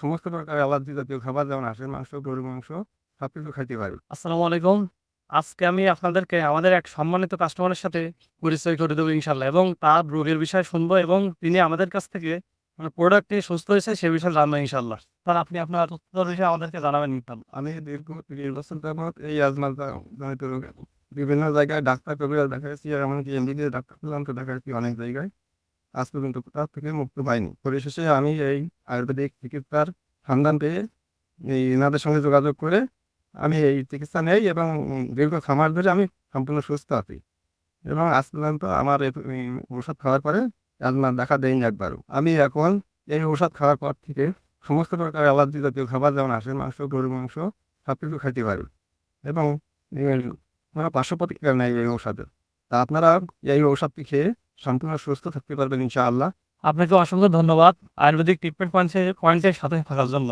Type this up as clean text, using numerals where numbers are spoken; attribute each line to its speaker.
Speaker 1: সমস্ত প্রকার অ্যালার্জি জাতীয় খাবার যেমন হাঁসের মাংস, গরুর মাংস সবকিছু খাইতে পারি।
Speaker 2: আসসালামু আলাইকুম। আজকে আমি আপনাদেরকে আমাদের এক সম্মানিত কাস্টমারের সাথে পরিচয় করে দেবো ইনশাআল্লাহ এবং তার রোগের বিষয়ে শুনবো এবং তিনি আমাদের কাছ থেকে প্রোডাক্ট নিয়ে সুস্থ হয়েছে সে বিষয়ে জানবো ইনশাআল্লাহ। স্যার আপনি আপনার তথ্যের বিষয়ে আমাদেরকে জানাবেন ইনশাআল্লাহ।
Speaker 1: আমি দীর্ঘ ৩০ বছর যাবৎ এই অ্যাজমা জনিত রোগে বিভিন্ন জায়গায় ডাক্তার কবিরাজ দেখাইছি, এমনকি এমবিবিএস ডাক্তার পর্যন্ত দেখাইছি অনেক জায়গায়। আজ পর্যন্ত কোথাও থেকে মুক্তি পাইনি। পরিশেষে আমি এই আয়ুর্বেদিক চিকিৎসার সন্ধান পেয়ে এনাদের সঙ্গে যোগাযোগ করে আমি এই চিকিৎসা নেই এবং দীর্ঘ ৬ মাস ধরে আমি সম্পূর্ণ সুস্থ আছি এবং আজ পর্যন্ত আমার এই ঔষধ খাওয়ার পরে অ্যাজমা দেখা দেয়নি একবারও। আমি এখন এই ঔষধ খাওয়ার পর থেকে সমস্ত প্রকার অ্যালার্জি জাতীয় খাবার যেমন হাঁসের মাংস, গরুর মাংস সবকিছু খাইতে পারি এবং এর কোনো পার্শ্ব প্রতিক্রিয়া নেই এই ঔষধের। তা আপনারা এই ঔষধটি খেয়ে সম্পূর্ণ সুস্থ থাকতে পারবেন ইনশাআল্লাহ।
Speaker 2: আপনাকে অসংখ্য ধন্যবাদ আয়ুর্বেদিক ট্রিটমেন্ট পয়েন্টের সাথে থাকার জন্য।